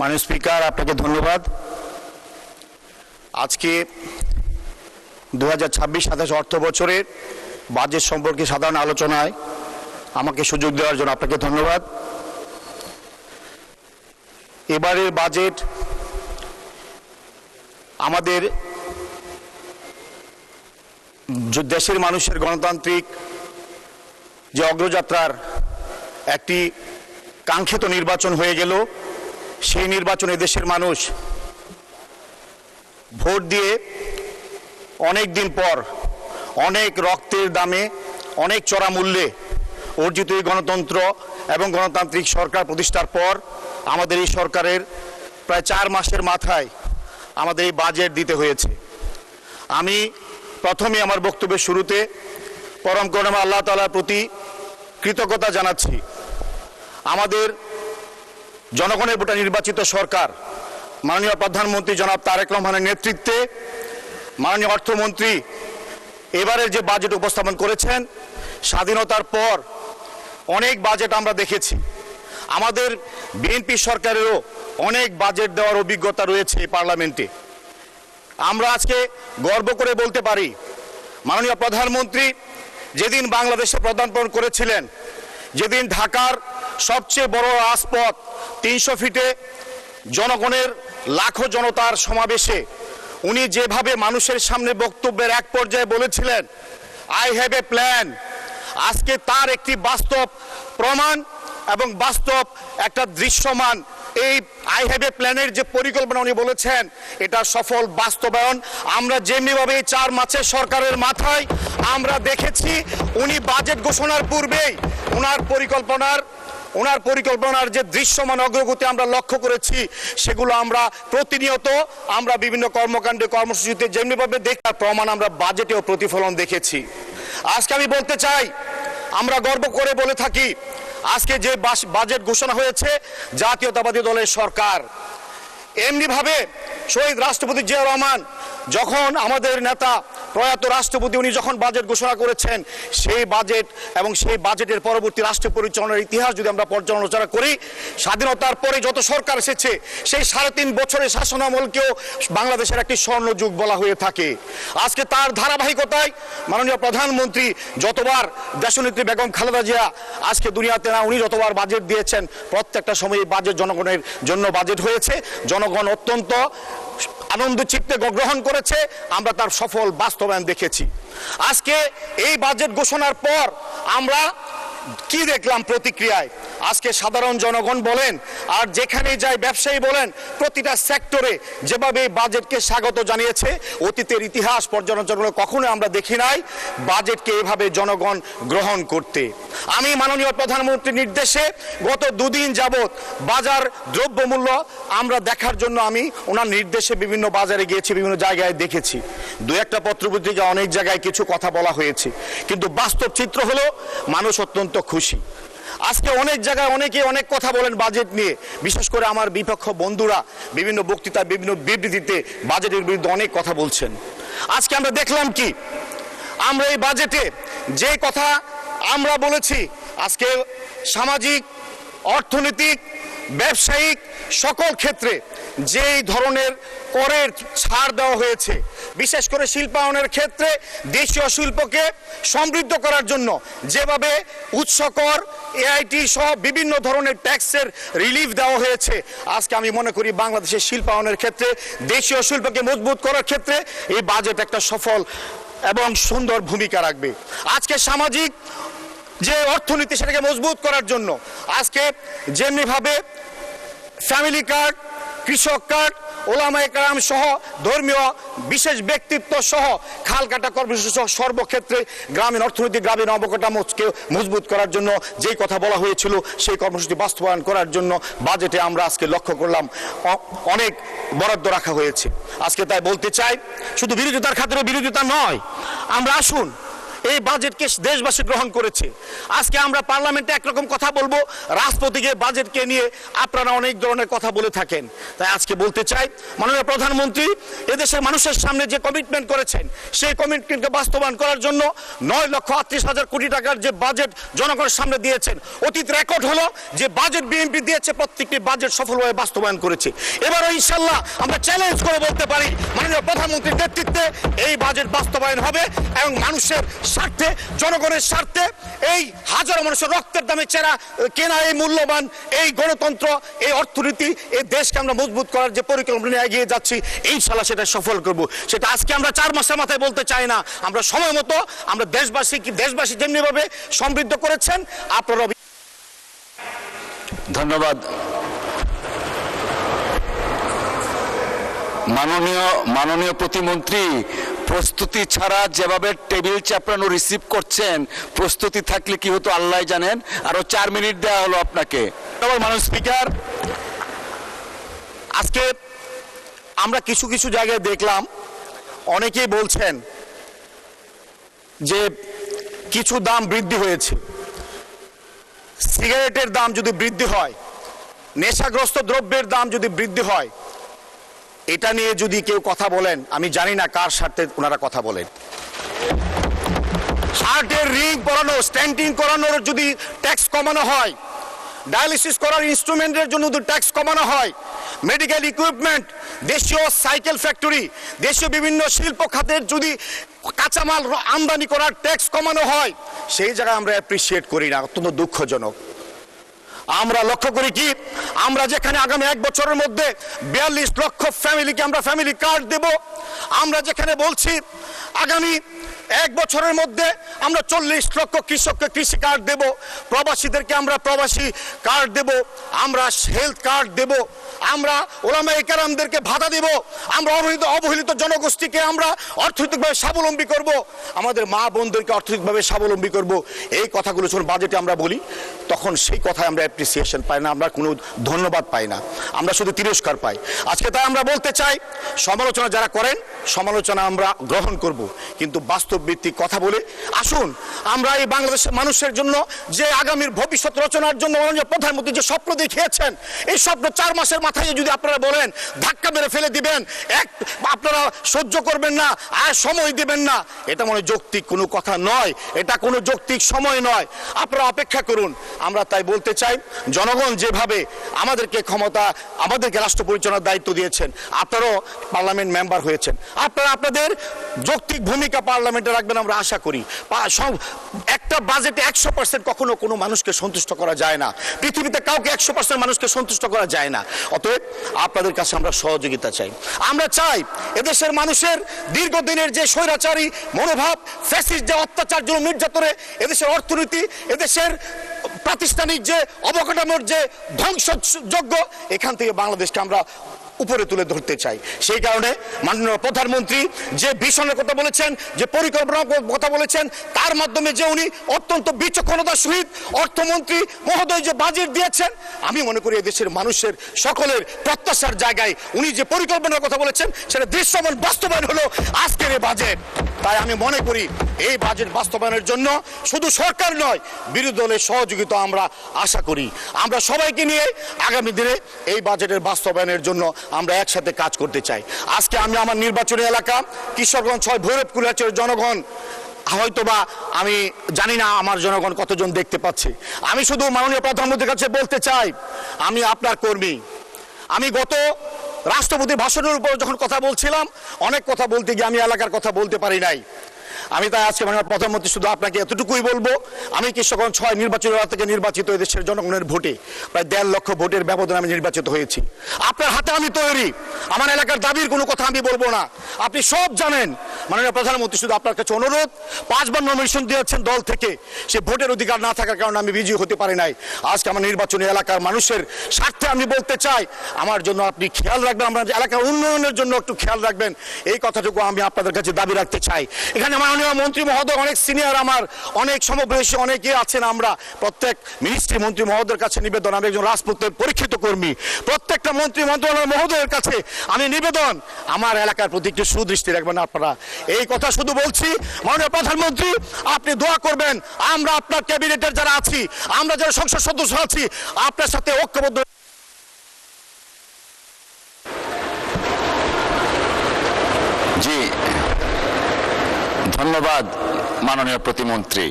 মাননীয় স্পিকার, আপনাকে ধন্যবাদ। আজকে 2026-27 অর্থ বছরের বাজেট সম্পর্কে সাধারণ আলোচনায় আমাকে সুযোগ দেওয়ার জন্য আপনাকে ধন্যবাদ। এবারের বাজেট আমাদের দেশের মানুষের গণতান্ত্রিক যে অগ্রযাত্রার একটি কাঙ্ক্ষিত নির্বাচন হয়ে গেল। সেই নির্বাচনে দেশের মানুষ ভোট দিয়ে অনেক দিন পর অনেক রক্তের দামে অনেক চড়া মূল্যে অর্জিত এই গণতন্ত্র এবং গণতান্ত্রিক সরকার প্রতিষ্ঠার পর আমাদের এই সরকারের প্রায় 4 মাসের মাথায় আমাদের এই বাজেট দিতে হয়েছে। আমি প্রথমে আমার বক্তব্যের শুরুতে পরম করুণাময় আল্লাহ তাআলার প্রতি কৃতজ্ঞতা জানাচ্ছি। আমাদের জনগণের ভোটে নির্বাচিত সরকার মাননীয় প্রধানমন্ত্রী জনাব তারেক রহমানের নেতৃত্বে মাননীয় অর্থমন্ত্রী এবারের যে বাজেট উপস্থাপন করেছেন, স্বাধীনতার পর অনেক বাজেট আমরা দেখেছি। আমাদের বিএনপি সরকারেরও অনেক বাজেট দেওয়ার অভিজ্ঞতা রয়েছে এই পার্লামেন্টে। আমরা আজকে গর্ব করে বলতে পারি, মাননীয় প্রধানমন্ত্রী যেদিন বাংলাদেশে পদার্পণ করেছিলেন, যেদিন ঢাকার সবচেয়ে বড় রাজপথ 300 ফিটে জনগণের লাখো জনতার সমাবেশে উনি যেভাবে মানুষের সামনে বক্তব্যের এক পর্যায়ে বলেছিলেন, আই হ্যাভ এ প্ল্যান, আজকে তার একটি বাস্তব প্রমাণ এবং বাস্তব একটা দৃশ্যমান এই আই হ্যাভ এ প্ল্যানের যে পরিকল্পনা উনি বলেছেন, এটা সফল বাস্তবায়ন আমরা যেমনিভাবে এই 4 মাসের সরকারের মাথায় আমরা দেখেছি। উনি বাজেট ঘোষণার পূর্বেই ওনার পরিকল্পনার যে দৃশ্যমান অগ্রগতি আমরা লক্ষ্য করেছি, সেগুলো আমরা প্রতিনিয়ত আমরা বিভিন্ন কর্মকাণ্ডে কর্মসূচিতে যেমনিভাবে দেখার প্রমাণ আমরা বাজেটেও প্রতিফলন দেখেছি। আজকে আমি বলতে চাই, আমরা গর্ব করে বলে থাকি, আজকে যে বাজেট ঘোষণা হয়েছে জাতীয়তাবাদী দলের সরকার। এমনিভাবে শহীদ রাষ্ট্রপতি জিয়াউর রহমান যখন আমাদের নেতা প্রয়াত রাষ্ট্রপতি উনি যখন বাজেট ঘোষণা করেছেন, সেই বাজেট এবং সেই বাজেটের পরবর্তী রাষ্ট্র পরিচালনার ইতিহাস যদি আমরা পর্যালোচনা করি, স্বাধীনতার পরে যত সরকার এসেছে সেই 3.5 বছরের শাসনামলকেও বাংলাদেশের একটি স্বর্ণযুগ বলা হয়ে থাকে। আজকে তার ধারাবাহিকতায় মাননীয় প্রধানমন্ত্রী যতবার দেশনেত্রী বেগম খালেদা জিয়া আজকে দুনিয়াতে না, উনি যতবার বাজেট দিয়েছেন, প্রত্যেকটা সময় বাজেট জনগণের জন্য বাজেট হয়েছে। জনগণ অত্যন্ত আনন্দ চিত্তে গ্রহণ করেছে, আমরা তার সফল বাস্তবায়ন দেখেছি। আজকে এই বাজেট ঘোষণার পর আমরা কি দেখলাম প্রতিক্রিয়ায়? আজকে সাধারণ জনগণ বলেন আর যেখানে যায় ব্যবসায়ী বলেন, প্রতিটা সেক্টরে যেভাবে বাজেটকে স্বাগত জানিয়েছে, অতীতের ইতিহাস পর্যালোচনা কখনো আমরা দেখি নাই বাজেটকে এভাবে জনগণ গ্রহণ করতে। আমি মাননীয় প্রধানমন্ত্রীর নির্দেশে গত 2 দিন যাবৎ বাজার দ্রব্যমূল্য আমরা দেখার জন্য আমি ওনার নির্দেশে বিভিন্ন বাজারে গিয়েছি, বিভিন্ন জায়গায় দেখেছি। 2-1টা পত্রপত্রিকা অনেক জায়গায় কিছু কথা বলা হয়েছে, কিন্তু বাস্তব চিত্র হলো মানুষ অত্যন্ত খুশি। আজকে অনেক জায়গায় অনেকে অনেক কথা বলেন বাজেট নিয়ে, বিশেষ করে আমার বিপক্ষ বন্ধুরা বিভিন্ন বক্তৃতায় বিভিন্ন বিবৃতিতে বাজেটের বিরুদ্ধে অনেক কথা বলছেন। আজকে আমরা দেখলাম কি, আমরা এই বাজেটে যে কথা আমরা বলেছি, আজকে সামাজিক, অর্থনৈতিক, ব্যবসায়িক সকল ক্ষেত্রে যেই ধরনের করের ছাড় দেওয়া হয়েছে, বিশেষ করে শিল্পায়নের ক্ষেত্রে দেশীয় শিল্পকে সমৃদ্ধ করার জন্য যেভাবে উৎসকর, এআইটি সহ বিভিন্ন ধরনের ট্যাক্সের রিলিফ দেওয়া হয়েছে, আজকে আমি মনে করি বাংলাদেশের শিল্পায়নের ক্ষেত্রে দেশীয় শিল্পকে মজবুত করার ক্ষেত্রে এই বাজেট একটা সফল এবং সুন্দর ভূমিকা রাখবে। আজকে সামাজিক যে অর্থনীতি, সেটাকে মজবুত করার জন্য আজকে যেমনিভাবে ফ্যামিলি কার্ড, কৃষক কার্ড, ওলামায়ে কেরাম সহ ধর্মীয় বিশেষ ব্যক্তিত্ব সহ খাল কাটা কর্মসূচি সহ সর্বক্ষেত্রে গ্রামীণ অর্থনীতি, গ্রামীণ অবকাঠামোকে মজবুত করার জন্য যেই কথা বলা হয়েছিল, সেই কর্মসূচি বাস্তবায়ন করার জন্য বাজেটে আমরা আজকে লক্ষ্য করলাম অনেক বরাদ্দ রাখা হয়েছে। আজকে তাই বলতে চাই, শুধু বিরোধিতার খাতিরে বিরোধিতা নয়, আমরা আসুন এই বাজেটকে দেশবাসী গ্রহণ করেছে। আজকে আমরা পার্লামেন্টে একরকম কথা বলবো, রাষ্ট্রপতি গিয়ে বাজেটকে নিয়ে আপনারা অনেক ধরনের কথা বলে থাকেন। তাই আজকে বলতে চাই, মাননীয় প্রধানমন্ত্রী এদেশের মানুষের সামনে যে কমিটমেন্ট করেছেন, সেই কমিটমেন্টকে বাস্তবায়ন করার জন্য 9,38,000 কোটি টাকার যে বাজেট জনগণের সামনে দিয়েছেন, অতীত রেকর্ড হলো যে বাজেট বিএনপি দিয়েছে প্রত্যেকটি বাজেট সফলভাবে বাস্তবায়ন করেছে। এবারও ইনশাল্লাহ আমরা চ্যালেঞ্জ করে বলতে পারি, মাননীয় প্রধানমন্ত্রীর নেতৃত্বে এই বাজেট বাস্তবায়ন হবে এবং মানুষের স্বার্থে, জনগণের স্বার্থে, এই হাজারো মানুষের রক্তের দামে কেনা এই মূল্যবান এই গণতন্ত্র, এই অর্থনীতি, এই দেশকে আমরা মজবুত করার যে পরিকল্পনা নিয়ে এগিয়ে যাচ্ছি, ইনশাল্লাহ সেটা সফল করব। সেটা আজকে আমরা 4 মাসের মাথায় বলতে চাই না, আমরা সময় মতো আমরা দেশবাসী যেমনিভাবে সমৃদ্ধ করেছেন আপনারা। ধন্যবাদ। মাননীয় প্রতিমন্ত্রী, প্রস্তুতি ছাড়া যেভাবে টেবিল চাপড়ানো রিসিভ করছেন, প্রস্তুতি থাকলে কি হতো আল্লাহ জানেন। আরো 4 মিনিট দেওয়া হলো আপনাকে। মাননীয় স্পিকার, আজকে আমরা কিছু কিছু জায়গায় দেখলাম অনেকেই বলছেন যে কিছু দাম বৃদ্ধি হয়েছে। সিগারেটের দাম যদি বৃদ্ধি হয়, নেশাগ্রস্ত দ্রব্যের দাম যদি বৃদ্ধি হয়, এটা নিয়ে যদি কেউ কথা বলেন, আমি জানি না কার স্বার্থে ওনারা কথা বলেন। হার্টের রিং পরানো, স্ট্যান্টিং করানোর যদি ট্যাক্স কমানো হয়, ডায়ালিসিস করার ইনস্ট্রুমেন্টের জন্য যদি ট্যাক্স কমানো হয়, মেডিকেল ইকুইপমেন্ট, দেশীয় সাইকেল ফ্যাক্টরি, দেশীয় বিভিন্ন শিল্প খাতের যদি কাঁচামাল আমদানি করার ট্যাক্স কমানো হয়, সেই জায়গায় আমরা অ্যাপ্রিসিয়েট করি না, অত্যন্ত দুঃখজনক। আমরা লক্ষ্য করি কি, আমরা যেখানে আগামী 1 বছরের মধ্যে 42 লক্ষ ফ্যামিলিকে আমরা ফ্যামিলি কার্ড দেব, আমরা যেখানে বলছি আগামী 1 বছরের মধ্যে আমরা 40 লক্ষ কৃষককে কৃষি কার্ড দেব, প্রবাসীদেরকে আমরা প্রবাসী কার্ড দেব, আমরা হেলথ কার্ড দেব, আমরা ওলামায়ে কেরামদেরকে ভাতা দেব, আমরা অবহেলিত জনগোষ্ঠীকে আমরা অর্থনৈতিকভাবে স্বাবলম্বী করব, আমাদের মা বোনদেরকে অর্থনৈতিকভাবে স্বাবলম্বী করব। এই কথাগুলো যখন বাজেটে আমরা বলি, তখন সেই কথায় আমরা অ্যাপ্রিসিয়েশন পাই না, আমরা কোনো ধন্যবাদ পাই না, আমরা শুধু তিরস্কার পাই। আজকে তাই আমরা বলতে চাই, সমালোচনা যারা করেন, সমালোচনা আমরা গ্রহণ করব, কিন্তু বাস্তব ভিত্তিক কথা বলে আসুন আমরা এই বাংলাদেশের মানুষের জন্য যে আগামীর ভবিষ্যৎ রচনার জন্য মাননীয় প্রধানমন্ত্রী যে স্বপ্ন দেখিয়েছেন, এই স্বপ্ন 4 মাসের মাথায় যদি আপনারা বলেন ধাক্কা মেরে ফেলে দিবেন, আপনারা সহ্য করবেন না আর সময় দিবেন না, এটা মনে যৌক্তিক কোনো কথা নয়, এটা কোনো যৌক্তিক সময় নয়। আপনারা অপেক্ষা করুন। আমরা তাই বলতে চাই, জনগণ যেভাবে আমাদেরকে আমাদেরকে রাষ্ট্র পরিচালনার দায়িত্ব দিয়েছেন, আপনারাও পার্লামেন্ট মেম্বার হয়েছেন, আপনারা আপনাদের যৌক্তিক ভূমিকা পার্লামেন্টে রাখবেন আমরা আশা করি। একটা বাজেটে 100% কখনো কোনো মানুষকে সন্তুষ্ট করা যায় না, পৃথিবীতে কাউকে 100% মানুষকে সন্তুষ্ট করা যায় না। অতএব আপনাদের কাছে আমরা সহযোগিতা চাই। আমরা চাই এদেশের মানুষের দীর্ঘদিনের যে স্বৈরাচারী মনোভাব, ফ্যাসিস্ট যে অত্যাচার, জুলুম, নির্যাতনে এদেশের অর্থনীতি, এদেশের প্রাতিষ্ঠানিক যে অবকাঠামোর যে ধ্বংসযজ্ঞ, এখান থেকে বাংলাদেশকে আমরা উপরে তুলে ধরতে চাই। সেই কারণে মাননীয় প্রধানমন্ত্রী যে ভিশনের কথা বলেছেন, যে পরিকল্পনার কথা বলেছেন, তার মাধ্যমে যে উনি অত্যন্ত বিচক্ষণতার সহিত অর্থমন্ত্রী মহোদয় যে বাজেট দিয়েছেন, আমি মনে করি দেশের মানুষের সকলের প্রত্যাশার জায়গায় উনি যে পরিকল্পনার কথা বলেছেন, সেটা দৃশ্যমান বাস্তবায়ন হলো আজকের এই বাজেট। তাই আমি মনে করি এই বাজেট বাস্তবায়নের জন্য শুধু সরকার নয়, বিরোধী দলের সহযোগিতা আমরা আশা করি। আমরা সবাইকে নিয়ে আগামী দিনে এই বাজেটের বাস্তবায়নের জন্য আমরা একসাথে কাজ করতে চাই। আজকে আমি আমার নির্বাচনী এলাকা কিশোরগঞ্জ 6 ভৈরব কুলাচের জনগণ, হয়তোবা আমি জানি না আমার জনগণ কতজন দেখতে পাচ্ছে, আমি শুধু মাননীয় প্রধানমন্ত্রীর কাছে বলতে চাই, আমি আপনার কর্মী। আমি গত রাষ্ট্রপতি ভাষণের উপর যখন কথা বলছিলাম, অনেক কথা বলতে গিয়ে আমি এলাকার কথা বলতে পারি নাই। আমি তাই আজকে মাননীয় প্রধানমন্ত্রী শুধু আপনাকে এতটুকুই বলবো, আমি কিশোরগঞ্জ 6 নির্বাচনী এলাকা থেকে নির্বাচিত, দেশের জনগণের ভোটে প্রায় 1.5 লক্ষ ভোটের ব্যবধানে আমি নির্বাচিত হয়েছি। আপনার হাতে আমি তৈরি, আমার এলাকার দাবির কোনো কথা আমি বলবো না, আপনি সব জানেন। মাননীয় প্রধানমন্ত্রী শুধু আপনার কাছে অনুরোধ, 5 বার নমিনেশন দিয়েছেন দল থেকে, সে ভোটের অধিকার না থাকার কারণে আমি বিজয়ী হতে পারি নাই। আজকে আমার নির্বাচনী এলাকার মানুষের স্বার্থে আমি বলতে চাই, আমার জন্য আপনি খেয়াল রাখবেন, আমার এলাকার উন্নয়নের জন্য একটু খেয়াল রাখবেন, এই কথাটুকু আমি আপনাদের কাছে দাবি রাখতে চাই। এখানে মাননীয় মন্ত্রী মহোদয় অনেক সিনিয়র, আমার অনেক সমবয়সী অনেকে আছেন, আমরা প্রত্যেক মিনিস্ট্রি মন্ত্রী মহোদয়ের কাছে নিবেদন, আমি একজন রাজপথের পরীক্ষিত কর্মী, প্রত্যেকটা মন্ত্রী মন্ত্রণালয় মহোদয়ের কাছে আমি নিবেদন, আমার এলাকার প্রতি একটু সুদৃষ্টি রাখবেন আপনারা। এই কথা শুধু বলছি, মাননীয় প্রধানমন্ত্রী আপনি দোয়া করবেন, আমরা আপনার ক্যাবিনেটের যারা আছি, আমরা যারা সংসদ সদস্য আছি, আপনার সাথে ঐক্যবদ্ধ। জি, ধন্যবাদ মাননীয় প্রতিমন্ত্রী।